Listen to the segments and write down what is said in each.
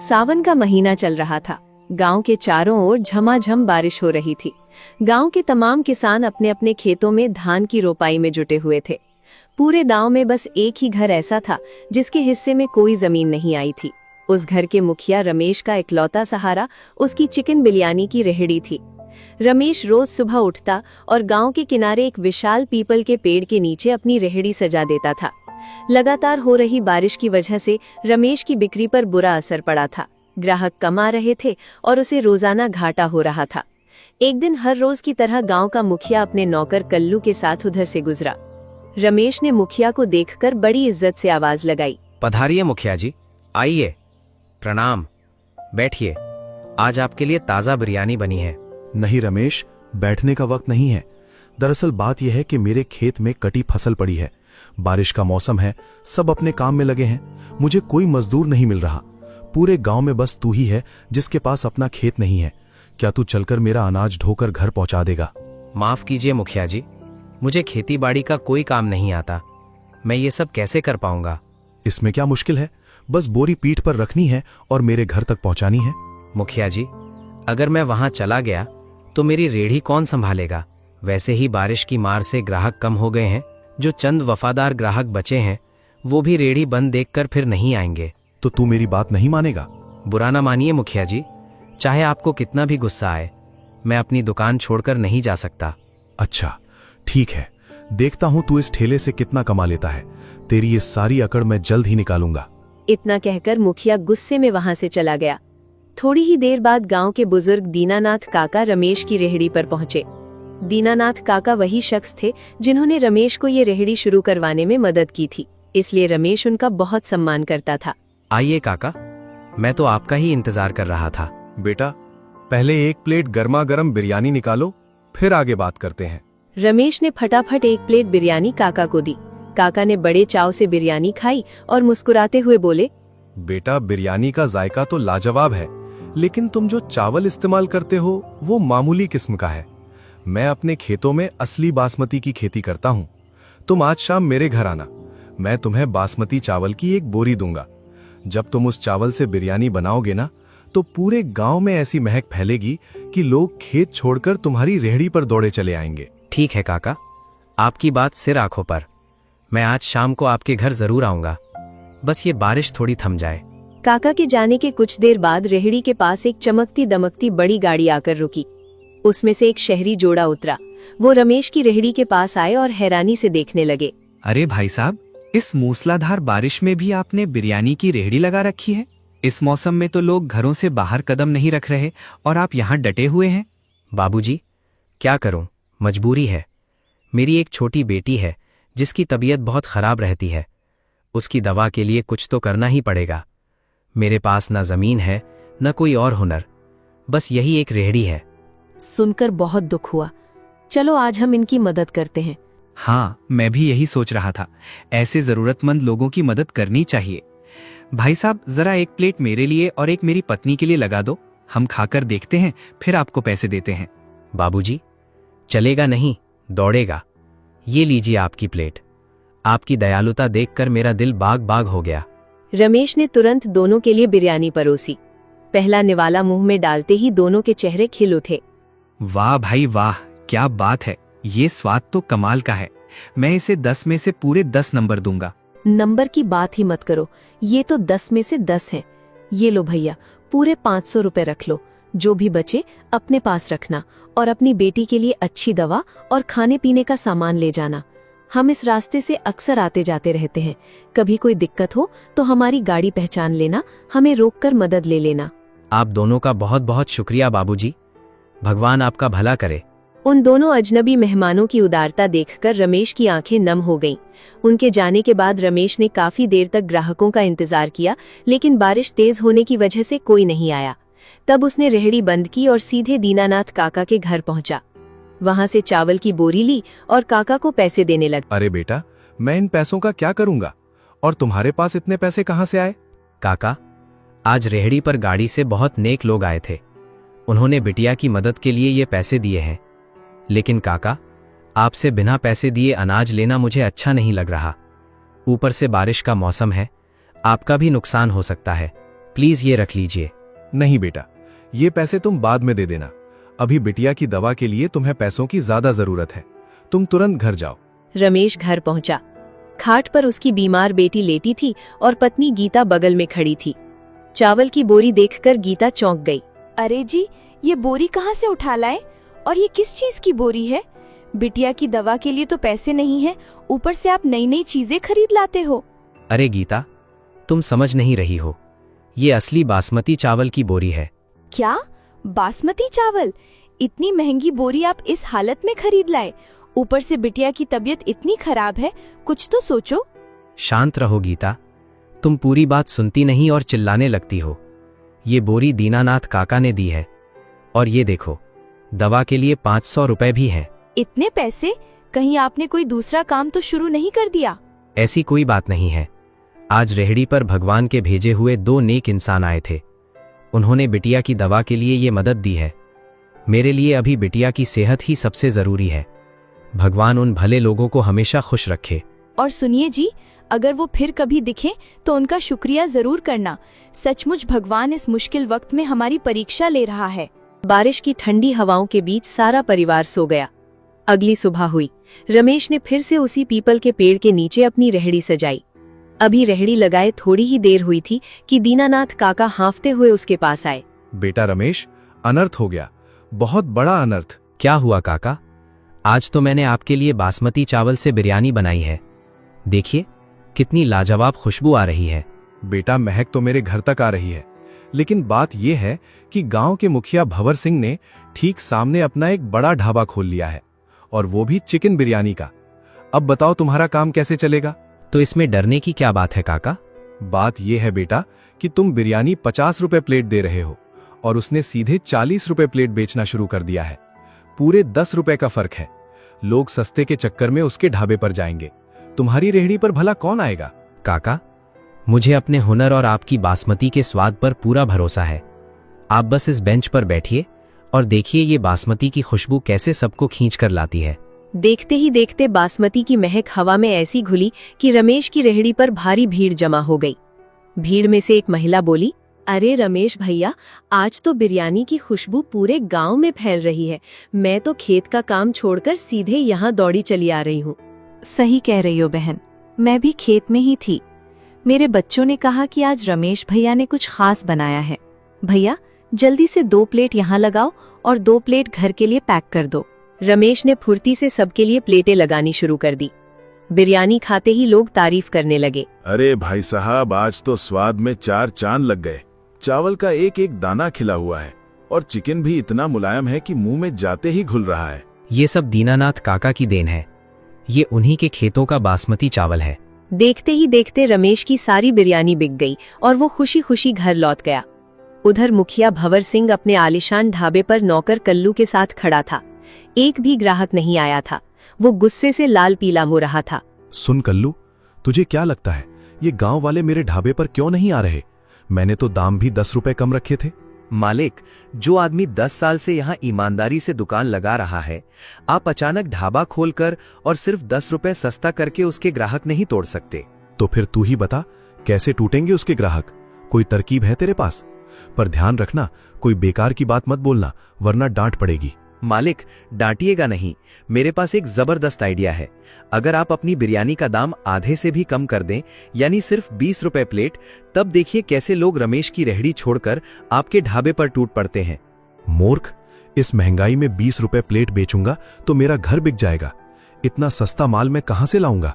सावन का महीना चल रहा था। गांव के चारों ओर झमाझम बारिश हो रही थी। गांव के तमाम किसान अपने अपने खेतों में धान की रोपाई में जुटे हुए थे। पूरे गांव में बस एक ही घर ऐसा था जिसके हिस्से में कोई जमीन नहीं आई थी। उस घर के मुखिया रमेश का इकलौता सहारा उसकी चिकन बिरयानी की रेहड़ी थी। रमेश रोज सुबह उठता और गांव के किनारे एक विशाल पीपल के पेड़ के नीचे अपनी रेहड़ी सजा देता था। लगातार हो रही बारिश की वजह से रमेश की बिक्री पर बुरा असर पड़ा था। ग्राहक कम आ रहे थे और उसे रोजाना घाटा हो रहा था। एक दिन हर रोज की तरह गांव का मुखिया अपने नौकर कल्लू के साथ उधर से गुजरा। रमेश ने मुखिया को देखकर बड़ी इज्जत से आवाज लगाई। पधारिए मुखिया जी, आइए, प्रणाम, बैठिए। आज आपके लिए ताजा बिरयानी बनी है। नहीं रमेश, बैठने का वक्त नहीं है। दरअसल बात यह है कि मेरे खेत में कटी फसल पड़ी है। बारिश का मौसम है, सब अपने काम में लगे हैं। मुझे कोई मजदूर नहीं मिल रहा। पूरे गांव में बस तू ही है जिसके पास अपना खेत नहीं है। क्या तू चलकर मेरा अनाज ढोकर घर पहुंचा देगा? माफ कीजिए मुखिया जी, मुझे खेती बाड़ी का कोई काम नहीं आता। मैं ये सब कैसे कर पाऊंगा? इसमें क्या मुश्किल है, बस बोरी पीठ पर रखनी है और मेरे घर तक पहुंचानी है। मुखिया जी, अगर मैं वहां चला गया तो मेरी रेहड़ी कौन संभालेगा? वैसे ही बारिश की मार से ग्राहक कम हो गए हैं। जो चंद वफादार ग्राहक बचे हैं वो भी रेहड़ी बंद देखकर फिर नहीं आएंगे। तो तू मेरी बात नहीं मानेगा? बुरा ना मानिए मुखिया जी, चाहे आपको कितना भी गुस्सा आए, मैं अपनी दुकान छोड़कर नहीं जा सकता। अच्छा ठीक है, देखता हूं तू इस ठेले से कितना कमा लेता है। तेरी ये सारी अकड़ मैं जल्द ही निकालूंगा। इतना कहकर मुखिया गुस्से में वहां से चला गया। थोड़ी ही देर बाद गांव के बुजुर्ग दीनानाथ काका रमेश की रेहड़ी पर पहुंचे। दीनानाथ काका वही शख्स थे जिन्होंने रमेश को ये रेहड़ी शुरू करवाने में मदद की थी, इसलिए रमेश उनका बहुत सम्मान करता था। आइए काका, मैं तो आपका ही इंतजार कर रहा था। बेटा, पहले एक प्लेट गर्मा गर्म बिरयानी निकालो, फिर आगे बात करते हैं। रमेश ने फटाफट एक प्लेट बिरयानी काका को दी। काका ने बड़े चाव से बिरयानी खाई और मुस्कुराते हुए बोले, बेटा, बिरयानी का जायका तो लाजवाब है, लेकिन तुम जो चावल इस्तेमाल करते हो वो मामूली किस्म का है। मैं अपने खेतों में असली बासमती की खेती करता हूँ। तुम आज शाम मेरे घर आना, मैं तुम्हें बासमती चावल की एक बोरी दूंगा। जब तुम उस चावल से बिरयानी बनाओगे ना, तो पूरे गांव में ऐसी महक फैलेगी कि लोग खेत छोड़कर तुम्हारी रेहड़ी पर दौड़े चले आएंगे। ठीक है काका, आपकी बात सिर आंखों पर। मैं आज शाम को आपके घर जरूर आऊंगा, बस ये बारिश थोड़ी थम जाए। काका के जाने के कुछ देर बाद रेहड़ी के पास एक चमकती दमकती बड़ी गाड़ी आकर रुकी। उसमें से एक शहरी जोड़ा उतरा। वो रमेश की रेहड़ी के पास आए और हैरानी से देखने लगे। अरे भाई साहब, इस मूसलाधार बारिश में भी आपने बिरयानी की रेहड़ी लगा रखी है। इस मौसम में तो लोग घरों से बाहर कदम नहीं रख रहे और आप यहाँ डटे हुए हैं। बाबूजी, क्या करूं, मजबूरी है। मेरी एक छोटी बेटी है जिसकी तबीयत बहुत खराब रहती है। उसकी दवा के लिए कुछ तो करना ही पड़ेगा। मेरे पास न जमीन है न कोई और हुनर, बस यही एक रेहड़ी है। सुनकर बहुत दुख हुआ। चलो आज हम इनकी मदद करते हैं। हाँ, मैं भी यही सोच रहा था। ऐसे जरूरतमंद लोगों की मदद करनी चाहिए। भाई साहब, जरा एक प्लेट मेरे लिए और एक मेरी पत्नी के लिए लगा दो। हम खाकर देखते हैं, फिर आपको पैसे देते हैं। बाबूजी, चलेगा नहीं, दौड़ेगा। ये लीजिए आपकी प्लेट। आपकी दयालुता देखकर मेरा दिल बाग बाग हो गया। रमेश ने तुरंत दोनों के लिए बिरयानी परोसी। पहला निवाला मुंह में डालते ही दोनों के चेहरे खिल उठे। वाह भाई वाह, क्या बात है। ये स्वाद तो कमाल का है। मैं इसे 10 में से पूरे 10 नंबर दूंगा। नंबर की बात ही मत करो, ये तो 10 में से 10 है। ये लो भैया, पूरे 500 रुपए रख लो। जो भी बचे अपने पास रखना और अपनी बेटी के लिए अच्छी दवा और खाने पीने का सामान ले जाना। हम इस रास्ते से अक्सर आते जाते रहते हैं। कभी कोई दिक्कत हो तो हमारी गाड़ी पहचान लेना, हमें रोककर मदद ले लेना। आप दोनों का बहुत बहुत शुक्रिया बाबूजी, भगवान आपका भला करे। उन दोनों अजनबी मेहमानों की उदारता देखकर रमेश की आंखें नम हो गईं। उनके जाने के बाद रमेश ने काफी देर तक ग्राहकों का इंतजार किया, लेकिन बारिश तेज होने की वजह से कोई नहीं आया। तब उसने रेहड़ी बंद की और सीधे दीनानाथ काका के घर पहुंचा। वहां से चावल की बोरी ली और काका को पैसे देने लगा। अरे बेटा, मैं इन पैसों का क्या करूंगा, और तुम्हारे पास इतने पैसे कहां से आए? काका, आज रेहड़ी पर गाड़ी से बहुत नेक लोग आए थे। उन्होंने बिटिया की मदद के लिए ये पैसे दिए हैं। लेकिन काका, आपसे बिना पैसे दिए अनाज लेना मुझे अच्छा नहीं लग रहा। ऊपर से बारिश का मौसम है, आपका भी नुकसान हो सकता है। प्लीज ये रख लीजिए। नहीं बेटा, ये पैसे तुम बाद में दे देना। अभी बिटिया की दवा के लिए तुम्हें पैसों की ज्यादा जरूरत है। तुम तुरंत घर जाओ। रमेश घर पहुंचा। खाट पर उसकी बीमार बेटी लेटी थी और पत्नी गीता बगल में खड़ी थी। चावल की बोरी देखकर गीता चौंक गई। अरे जी, ये बोरी कहाँ से उठा लाए? और ये किस चीज की बोरी है? बिटिया की दवा के लिए तो पैसे नहीं है, ऊपर से आप नई नई चीजें खरीद लाते हो। अरे गीता, तुम समझ नहीं रही हो, ये असली बासमती चावल की बोरी है। क्या? बासमती चावल? इतनी महंगी बोरी आप इस हालत में खरीद लाए? ऊपर से बिटिया की तबीयत इतनी खराब है, कुछ तो सोचो। शांत रहो गीता, तुम पूरी बात सुनती नहीं और चिल्लाने लगती हो। ये बोरी दीनानाथ काका ने दी है, और ये देखो, दवा के लिए 500 रुपए भी हैं। इतने पैसे? कहीं आपने कोई दूसरा काम तो शुरू नहीं कर दिया? ऐसी कोई बात नहीं है। आज रेहड़ी पर भगवान के भेजे हुए 2 नेक इंसान आए थे। उन्होंने बिटिया की दवा के लिए ये मदद दी है। मेरे लिए अभी बिटिया की सेहत ही सबसे जरूरी है। भगवान उन भले लोगों को हमेशा खुश रखे। और सुनिए जी, अगर वो फिर कभी दिखे तो उनका शुक्रिया जरूर करना। सचमुच भगवान इस मुश्किल वक्त में हमारी परीक्षा ले रहा है। बारिश की ठंडी हवाओं के बीच सारा परिवार सो गया। अगली सुबह हुई। रमेश ने फिर से उसी पीपल के पेड़ के नीचे अपनी रेहड़ी सजाई। अभी रेहड़ी लगाए थोड़ी ही देर हुई थी कि दीनानाथ काका हांफते हुए उसके पास आए। बेटा रमेश, अनर्थ हो गया, बहुत बड़ा अनर्थ। क्या हुआ काका? आज तो मैंने आपके लिए बासमती चावल से बिरयानी बनाई है। देखिए, कितनी लाजवाब खुशबू आ रही है। बेटा, महक तो मेरे घर तक आ रही है, लेकिन बात यह है कि गांव के मुखिया भंवर सिंह ने ठीक सामने अपना एक बड़ा ढाबा खोल लिया है, और वो भी चिकन बिरयानी का। अब बताओ तुम्हारा काम कैसे चलेगा? तो इसमें डरने की क्या बात है काका? बात यह है बेटा कि तुम बिरयानी 50 रुपए प्लेट दे रहे हो और उसने सीधे 40 रुपए प्लेट बेचना शुरू कर दिया है। पूरे 10 रुपए का फर्क है। लोग सस्ते के चक्कर में उसके ढाबे पर जाएंगे। तुम्हारी रेहड़ी पर भला कौन आएगा? काका, मुझे अपने हुनर और आपकी बासमती के स्वाद पर पूरा भरोसा है। आप बस इस बेंच पर बैठिए और देखिए ये बासमती की खुशबू कैसे सबको खींच कर लाती है। देखते ही देखते बासमती की महक हवा में ऐसी घुली कि रमेश की रेहड़ी पर भारी भीड़ जमा हो गई। भीड़ में से एक महिला बोली, अरे रमेश भैया, आज तो बिरयानी की खुशबू पूरे गांव में फैल रही है। मैं तो खेत का काम छोड़कर सीधे यहाँ दौड़ी चली आ रही हूँ। सही कह रही हो बहन, मैं भी खेत में ही थी। मेरे बच्चों ने कहा कि आज रमेश भैया ने कुछ खास बनाया है। भैया, जल्दी से 2 प्लेट यहाँ लगाओ और 2 प्लेट घर के लिए पैक कर दो। रमेश ने फुर्ती से सबके लिए प्लेटें लगानी शुरू कर दी। बिरयानी खाते ही लोग तारीफ करने लगे। अरे भाई साहब, आज तो स्वाद में 4 चांद लग गए। चावल का एक एक दाना खिला हुआ है और चिकन भी इतना मुलायम है कि मुंह में जाते ही घुल रहा है। ये सब दीनानाथ काका की देन है। ये उन्हीं के खेतों का बासमती चावल है। देखते ही देखते रमेश की सारी बिरयानी बिक गई और वो खुशी खुशी घर लौट गया। उधर मुखिया भंवर सिंह अपने आलिशान ढाबे पर नौकर कल्लू के साथ खड़ा था। एक भी ग्राहक नहीं आया था। वो गुस्से से लाल पीला हो रहा था। सुन कल्लू, तुझे क्या लगता है ये गांव वाले मेरे ढाबे पर क्यों नहीं आ रहे? मैंने तो दाम भी 10 रुपए कम रखे थे। मालिक, जो आदमी 10 साल से यहाँ ईमानदारी से दुकान लगा रहा है, आप अचानक ढाबा खोलकर और सिर्फ 10 रुपए सस्ता करके उसके ग्राहक नहीं तोड़ सकते। तो फिर तू ही बता, कैसे टूटेंगे उसके ग्राहक? कोई तरकीब है तेरे पास? पर ध्यान रखना, कोई बेकार की बात मत बोलना, वरना डांट पड़ेगी। मालिक, डांटिएगा नहीं, मेरे पास एक जबरदस्त आइडिया है। अगर आप अपनी बिरयानी का दाम आधे से भी कम कर दें, यानी सिर्फ 20 रुपए प्लेट, तब देखिए कैसे लोग रमेश की रेहड़ी छोड़कर आपके ढाबे पर टूट पड़ते हैं। मूर्ख, इस महंगाई में 20 रुपए प्लेट बेचूंगा तो मेरा घर बिक जाएगा। इतना सस्ता माल मैं कहां से लाऊंगा?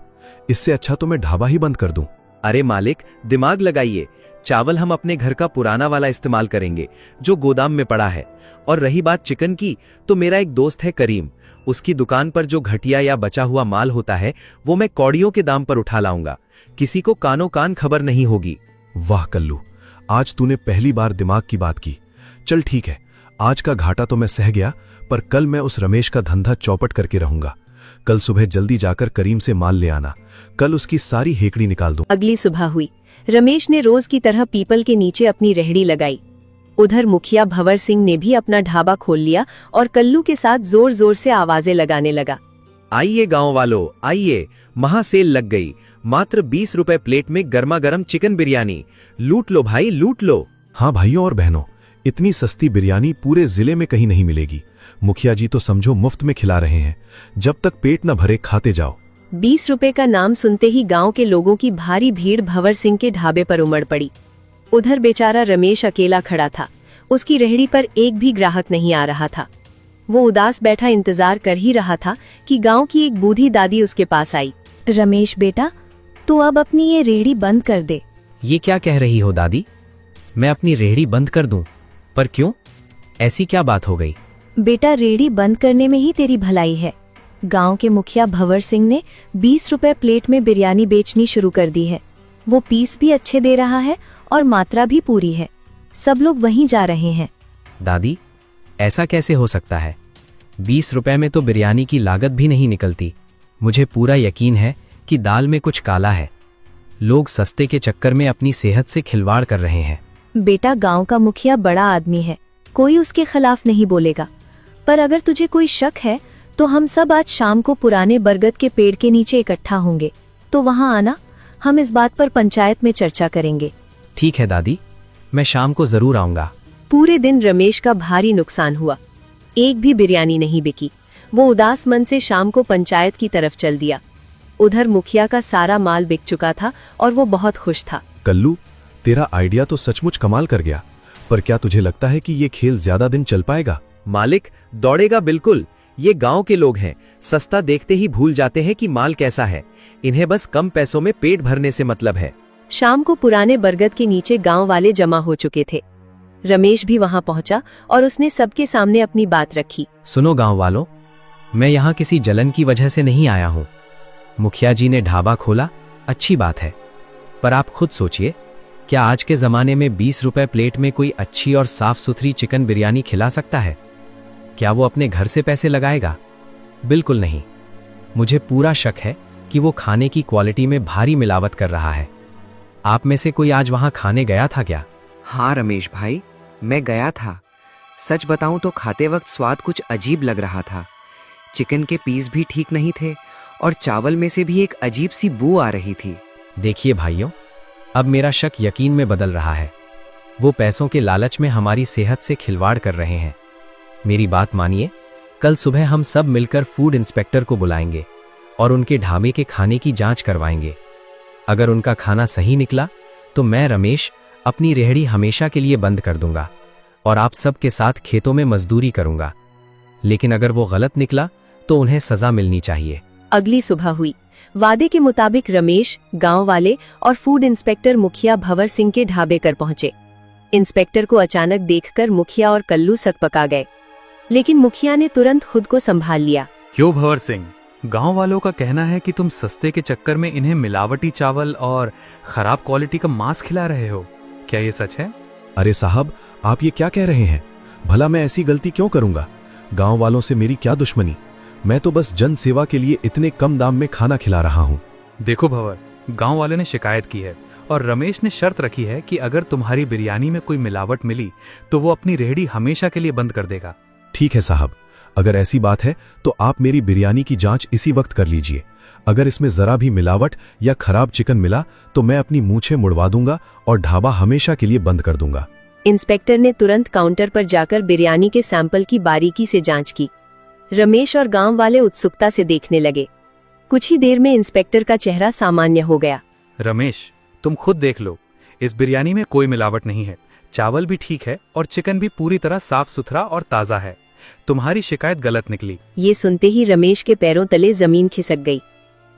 इससे अच्छा तो मैं ढाबा ही बंद कर दूं। अरे मालिक, दिमाग लगाइए। चावल हम अपने घर का पुराना वाला इस्तेमाल करेंगे जो गोदाम में पड़ा है। और रही बात चिकन की, तो मेरा एक दोस्त है करीम, उसकी दुकान पर जो घटिया या बचा हुआ माल होता है वो मैं कौड़ियों के दाम पर उठा लाऊंगा। किसी को कानो कान खबर नहीं होगी। वाह कल्लू, आज तूने पहली बार दिमाग की बात की। चल ठीक है, आज का घाटा तो मैं सह गया, पर कल मैं उस रमेश का धंधा चौपट करके रहूंगा। कल सुबह जल्दी जाकर करीम से माल ले आना। कल उसकी सारी हेकड़ी निकाल दूं। अगली सुबह हुई। रमेश ने रोज की तरह पीपल के नीचे अपनी रेहड़ी लगाई। उधर मुखिया भंवर सिंह ने भी अपना ढाबा खोल लिया और कल्लू के साथ जोर जोर से आवाजें लगाने लगा। आइए गांव वालों, आइए, महासेल लग गई। मात्र 20 रुपए प्लेट में गर्मा गर्म चिकन बिरयानी। लूट लो भाई, लूट लो। हाँ भाइयों और बहनों, इतनी सस्ती बिरयानी पूरे जिले में कहीं नहीं मिलेगी। मुखिया जी तो समझो मुफ्त में खिला रहे हैं। जब तक पेट न भरे खाते जाओ। 20 रुपए का नाम सुनते ही गांव के लोगों की भारी भीड़ भंवर सिंह के ढाबे पर उमड़ पड़ी। उधर बेचारा रमेश अकेला खड़ा था। उसकी रेहड़ी पर एक भी ग्राहक नहीं आ रहा था। वो उदास बैठा इंतजार कर ही रहा था कि गांव की एक बूढ़ी दादी उसके पास आई। रमेश बेटा, तू अब अपनी ये रेहड़ी बंद कर दे। ये क्या कह रही हो दादी? मैं अपनी रेहड़ी बंद कर दूं? पर क्यों? ऐसी क्या बात हो गई? बेटा, रेहड़ी बंद करने में ही तेरी भलाई है। गांव के मुखिया भंवर सिंह ने 20 रुपए प्लेट में बिरयानी बेचनी शुरू कर दी है। वो पीस भी अच्छे दे रहा है और मात्रा भी पूरी है। सब लोग वहीं जा रहे हैं। दादी, ऐसा कैसे हो सकता है? 20 रुपए में तो बिरयानी की लागत भी नहीं निकलती। मुझे पूरा यकीन है कि दाल में कुछ काला है। लोग सस्ते के चक्कर में अपनी सेहत से खिलवाड़ कर रहे हैं। बेटा, गांव का मुखिया बड़ा आदमी है, कोई उसके खिलाफ नहीं बोलेगा। पर अगर तुझे कोई शक है तो हम सब आज शाम को पुराने बरगद के पेड़ के नीचे इकट्ठा होंगे, तो वहां आना। हम इस बात पर पंचायत में चर्चा करेंगे। ठीक है दादी, मैं शाम को जरूर आऊंगा। पूरे दिन रमेश का भारी नुकसान हुआ। एक भी बिरयानी नहीं बिकी। वो उदास मन से शाम को पंचायत की तरफ चल दिया। उधर मुखिया का सारा माल बिक चुका था और वो बहुत खुश था। कल्लू, तेरा आइडिया तो सचमुच कमाल कर गया, पर क्या तुझे लगता है कि ये खेल ज्यादा दिन चल पाएगा? मालिक, दौड़ेगा बिल्कुल। ये गांव के लोग हैं, सस्ता देखते ही भूल जाते हैं कि माल कैसा है। इन्हें बस कम पैसों में पेट भरने से मतलब है। शाम को पुराने बरगद के नीचे गांव वाले जमा हो चुके थे। रमेश भी वहां पहुंचा और उसने सबके सामने अपनी बात रखी। सुनो गांव वालों, मैं यहाँ किसी जलन की वजह से नहीं आया हूँ। मुखिया जी ने ढाबा खोला, अच्छी बात है, पर आप खुद सोचिए, क्या आज के जमाने में 20 रुपए प्लेट में कोई अच्छी और साफ सुथरी चिकन बिरयानी खिला सकता है? क्या वो अपने घर से पैसे लगाएगा? बिल्कुल नहीं। मुझे पूरा शक है कि वो खाने की क्वालिटी में भारी मिलावट कर रहा है। आप में से कोई आज वहां खाने गया था क्या? हाँ रमेश भाई, मैं गया था। सच बताऊं तो खाते वक्त स्वाद कुछ अजीब लग रहा था। चिकन के पीस भी ठीक नहीं थे और चावल में से भी एक अजीब सी बू आ रही थी। देखिए भाइयों, अब मेरा शक यकीन में बदल रहा है। वो पैसों के लालच में हमारी सेहत से खिलवाड़ कर रहे हैं। मेरी बात मानिए, कल सुबह हम सब मिलकर फूड इंस्पेक्टर को बुलाएंगे और उनके ढाबे के खाने की जांच करवाएंगे। अगर उनका खाना सही निकला तो मैं रमेश अपनी रेहड़ी हमेशा के लिए बंद कर दूंगा और आप सब के साथ खेतों में मजदूरी करूंगा। लेकिन अगर वो गलत निकला तो उन्हें सजा मिलनी चाहिए। अगली सुबह हुई। वादे के मुताबिक रमेश, गांव वाले और फूड इंस्पेक्टर मुखिया भंवर सिंह के ढाबे कर पहुंचे। इंस्पेक्टर को अचानक देखकर मुखिया और कल्लू सकपका गए, लेकिन मुखिया ने तुरंत खुद को संभाल लिया। क्यों भंवर सिंह, गांव वालों का कहना है कि तुम सस्ते के चक्कर में इन्हें मिलावटी चावल और खराब क्वालिटी का मांस खिला रहे हो। क्या ये सच है? अरे साहब, आप ये क्या कह रहे हैं? भला मैं ऐसी गलती क्यों करूंगा? गांव वालों से मेरी क्या दुश्मनी? मैं तो बस जन सेवा के लिए इतने कम दाम में खाना खिला रहा हूं। देखो भंवर, गांव वाले ने शिकायत की है और रमेश ने शर्त रखी है कि अगर तुम्हारी बिरयानी में कोई मिलावट मिली तो वो अपनी रेहड़ी हमेशा के लिए बंद कर देगा। ठीक है साहब, अगर ऐसी बात है तो आप मेरी बिरयानी की जांच इसी वक्त कर लीजिए। अगर इसमें जरा भी मिलावट या खराब चिकन मिला तो मैं अपनी मूंछें मुड़वा दूंगा और ढाबा हमेशा के लिए बंद कर दूंगा। इंस्पेक्टर ने तुरंत काउंटर पर जाकर बिरयानी के सैंपल की बारीकी से जांच की। रमेश और गांव वाले उत्सुकता से देखने लगे। कुछ ही देर में इंस्पेक्टर का चेहरा सामान्य हो गया। रमेश, तुम खुद देख लो, इस बिरयानी में कोई मिलावट नहीं है। चावल भी ठीक है और चिकन भी पूरी तरह साफ सुथरा और ताज़ा है। तुम्हारी शिकायत गलत निकली। ये सुनते ही रमेश के पैरों तले जमीन खिसक गई।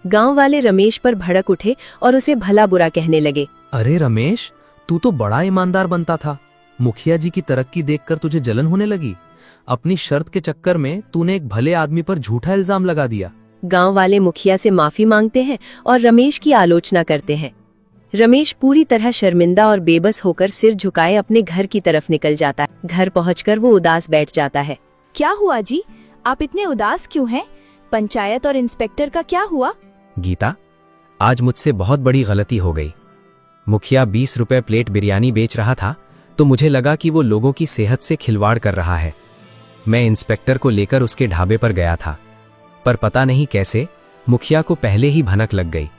गांव वाले रमेश पर भड़क उठे और उसे भला बुरा कहने लगे। अरे रमेश, तू तो बड़ा ईमानदार बनता था। मुखिया जी की तरक्की देखकर तुझे जलन होने लगी। अपनी शर्त के चक्कर में तूने एक भले आदमी पर झूठा इल्जाम लगा दिया। गांव वाले मुखिया से माफी मांगते हैं और रमेश की आलोचना करते हैं। रमेश पूरी तरह शर्मिंदा और बेबस होकर सिर झुकाए अपने घर की तरफ निकल जाता है। घर पहुंचकर वो उदास बैठ जाता है। क्या हुआ जी, आप इतने उदास क्यों हैं? पंचायत और इंस्पेक्टर का क्या हुआ? गीता, आज मुझसे बहुत बड़ी गलती हो गई। मुखिया 20 रुपए प्लेट बिरयानी बेच रहा था तो मुझे लगा कि वो लोगों की सेहत से खिलवाड़ कर रहा है। मैं इंस्पेक्टर को लेकर उसके ढाबे पर गया था, पर पता नहीं कैसे मुखिया को पहले ही भनक लग गई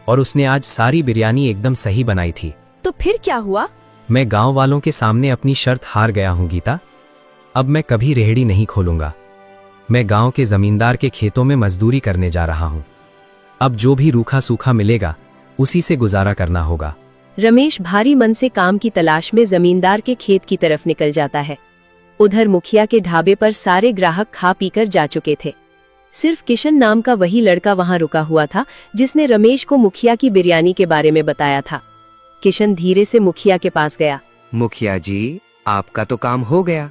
और उसने आज सारी बिरयानी एकदम सही बनाई थी। तो फिर क्या हुआ? मैं गांव वालों के सामने अपनी शर्त हार गया हूं गीता। अब मैं कभी रेहड़ी नहीं खोलूंगा। मैं गांव के जमींदार के खेतों में मजदूरी करने जा रहा हूं। अब जो भी रूखा सूखा मिलेगा उसी से गुजारा करना होगा। रमेश भारी मन से काम की तलाश में जमींदार के खेत की तरफ निकल जाता है। उधर मुखिया के ढाबे पर सारे ग्राहक खा पीकर जा चुके थे। सिर्फ किशन नाम का वही लड़का वहां रुका हुआ था जिसने रमेश को मुखिया की बिरयानी के बारे में बताया था। किशन धीरे से मुखिया के पास गया। मुखिया जी, आपका तो काम हो गया।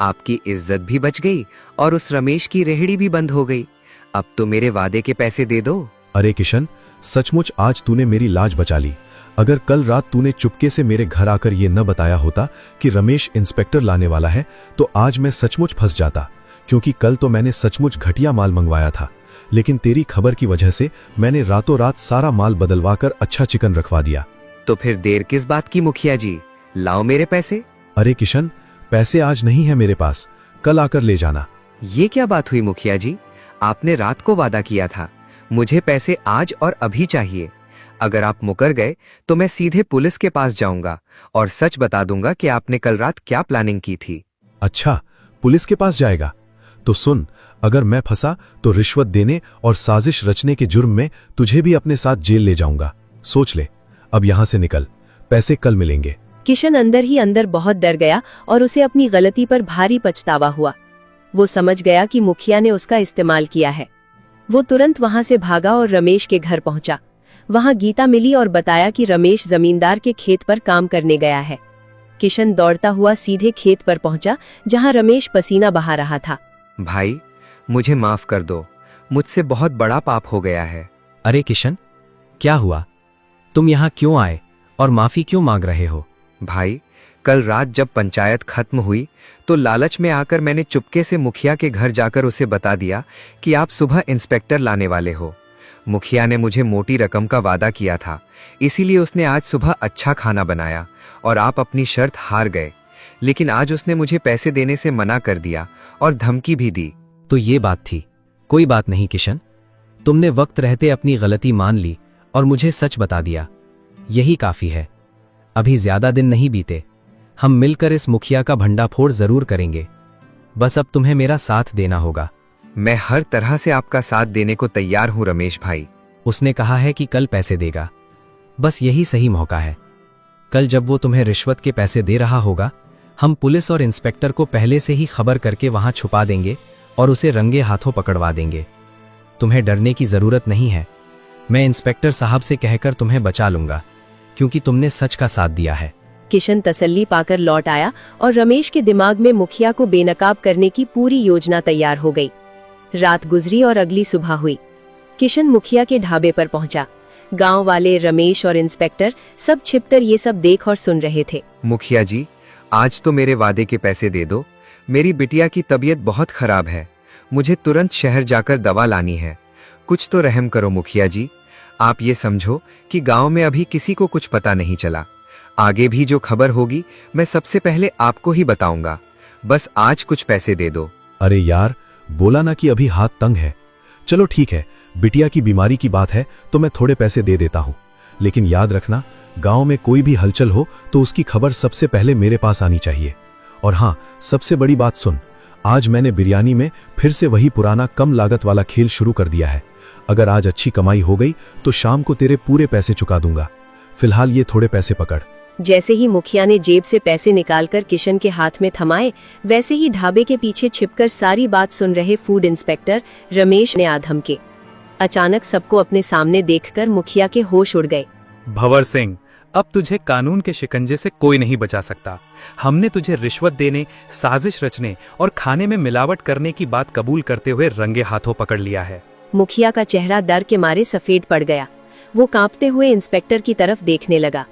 आपकी इज्जत भी बच गई और उस रमेश की रेहड़ी भी बंद हो गई। अब तो मेरे वादे के पैसे दे दो। अरे किशन, सचमुच आज तूने मेरी लाज बचा ली। अगर कल रात तूने चुपके से मेरे घर आकर ये न बताया होता कि रमेश इंस्पेक्टर लाने वाला है तो आज मैं सचमुच फंस जाता, क्योंकि कल तो मैंने सचमुच घटिया माल मंगवाया था। लेकिन तेरी खबर की वजह से मैंने रातों रात सारा माल बदलवाकर अच्छा चिकन रखवा दिया। तो फिर देर किस बात की मुखिया जी, लाओ मेरे पैसे। अरे किशन, पैसे आज नहीं है मेरे पास, कल आकर ले जाना। ये क्या बात हुई मुखिया जी? आपने रात को वादा किया था। मुझे पैसे आज और अभी चाहिए। अगर आप मुकर गए तो मैं सीधे पुलिस के पास जाऊंगा और सच बता दूंगा कि आपने कल रात क्या प्लानिंग की थी। अच्छा, पुलिस के पास जाएगा? तो सुन, अगर मैं फंसा तो रिश्वत देने और साजिश रचने के जुर्म में तुझे भी अपने साथ जेल ले जाऊंगा। सोच ले, अब यहां से निकल, पैसे कल मिलेंगे। किशन अंदर ही अंदर बहुत डर गया और उसे अपनी गलती पर भारी पछतावा हुआ। वो समझ गया कि मुखिया ने उसका इस्तेमाल किया है। वो तुरंत वहां से भागा और रमेश के घर पहुंचा। वहां गीता मिली और बताया कि रमेश जमींदार के खेत पर काम करने गया है। किशन दौड़ता हुआ सीधे खेत पर पहुंचा जहां रमेश पसीना बहा रहा था। भाई, मुझे माफ कर दो, मुझसे बहुत बड़ा पाप हो गया है। अरे किशन, क्या हुआ? तुम यहाँ क्यों आए और माफी क्यों मांग रहे हो? भाई, कल रात जब पंचायत खत्म हुई तो लालच में आकर मैंने चुपके से मुखिया के घर जाकर उसे बता दिया कि आप सुबह इंस्पेक्टर लाने वाले हो। मुखिया ने मुझे मोटी रकम का वादा किया था, इसीलिए उसने आज सुबह अच्छा खाना बनाया और आप अपनी शर्त हार गए। लेकिन आज उसने मुझे पैसे देने से मना कर दिया और धमकी भी दी। तो ये बात थी। कोई बात नहीं किशन, तुमने वक्त रहते अपनी गलती मान ली और मुझे सच बता दिया। यही काफी है। अभी ज्यादा दिन नहीं बीते, हम मिलकर इस मुखिया का भंडाफोड़ जरूर करेंगे। बस अब तुम्हें मेरा साथ देना होगा। मैं हर तरह से आपका साथ देने को तैयार हूं रमेश भाई। उसने कहा है कि कल पैसे देगा। बस यही सही मौका है। कल जब वो तुम्हें रिश्वत के पैसे दे रहा होगा, हम पुलिस और इंस्पेक्टर को पहले से ही खबर करके वहां छुपा देंगे और उसे रंगे हाथों पकड़वा देंगे। तुम्हें डरने की जरूरत नहीं है। मैं इंस्पेक्टर साहब से कहकर तुम्हें बचा लूंगा, क्योंकि तुमने सच का साथ दिया है। किशन तसल्ली पाकर लौट आया और रमेश के दिमाग में मुखिया को बेनकाब करने की पूरी योजना तैयार हो गई। रात गुजरी और अगली सुबह हुई। किशन मुखिया के ढाबे पर पहुंचा। गांव वाले, रमेश और इंस्पेक्टर सब छिपकर ये सब देख और सुन रहे थे। मुखिया जी, आज तो मेरे वादे के पैसे दे दो। मेरी बिटिया की तबीयत बहुत खराब है। मुझे तुरंत शहर जाकर दवा लानी है। कुछ तो रहम करो मुखिया जी। आप ये समझो कि गांव में अभी किसी को कुछ पता नहीं चला। आगे भी जो खबर होगी मैं सबसे पहले आपको ही बताऊंगा। बस आज कुछ पैसे दे दो। अरे यार, बोला ना कि अभी हाथ तंग है। चलो ठीक है, बिटिया की बीमारी की बात है तो मैं थोड़े पैसे दे देता हूं, लेकिन याद रखना, गांव में कोई भी हलचल हो तो उसकी खबर सबसे पहले मेरे पास आनी चाहिए। और हां, सबसे बड़ी बात सुन, आज मैंने बिरयानी में फिर से वही पुराना कम लागत वाला खेल शुरू कर दिया है। अगर आज अच्छी कमाई हो गई तो शाम को तेरे पूरे पैसे चुका दूंगा। फिलहाल ये थोड़े पैसे पकड़। जैसे ही मुखिया ने जेब से पैसे निकालकर किशन के हाथ में थमाए, वैसे ही ढाबे के पीछे छिपकर सारी बात सुन रहे फूड इंस्पेक्टर रमेश ने आधमके। अचानक सबको अपने सामने देखकर मुखिया के होश उड़ गए। भंवर सिंह, अब तुझे कानून के शिकंजे से कोई नहीं बचा सकता। हमने तुझे रिश्वत देने, साजिश रचने और खाने में मिलावट करने की बात कबूल करते हुए रंगे हाथों पकड़ लिया है। मुखिया का चेहरा डर के मारे सफेद पड़ गया। वो कांपते हुए इंस्पेक्टर की तरफ देखने लगा।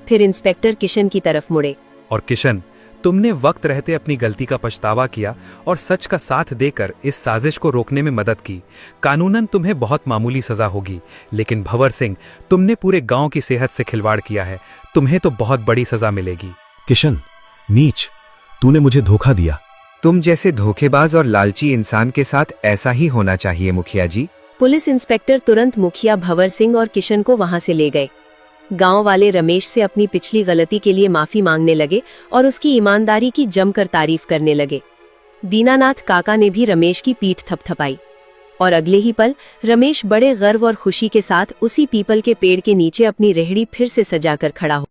फिर इंस्पेक्टर किशन की तरफ मुड़े। और किशन, तुमने वक्त रहते अपनी गलती का पछतावा किया और सच का साथ देकर इस साजिश को रोकने में मदद की। कानूनन तुम्हें बहुत मामूली सजा होगी, लेकिन भंवर सिंह, तुमने पूरे गांव की सेहत से खिलवाड़ किया है। तुम्हें तो बहुत बड़ी सजा मिलेगी। किशन, नीच, तूने मुझे धोखा दिया। तुम जैसे धोखेबाज और लालची इंसान के साथ ऐसा ही होना चाहिए मुखिया जी। पुलिस इंस्पेक्टर तुरंत मुखिया भंवर सिंह और किशन को वहां से ले गए। गांव वाले रमेश से अपनी पिछली गलती के लिए माफी मांगने लगे और उसकी ईमानदारी की जमकर तारीफ करने लगे। दीनानाथ काका ने भी रमेश की पीठ थपथपाई और अगले ही पल रमेश बड़े गर्व और खुशी के साथ उसी पीपल के पेड़ के नीचे अपनी रेहड़ी फिर से सजाकर खड़ा हो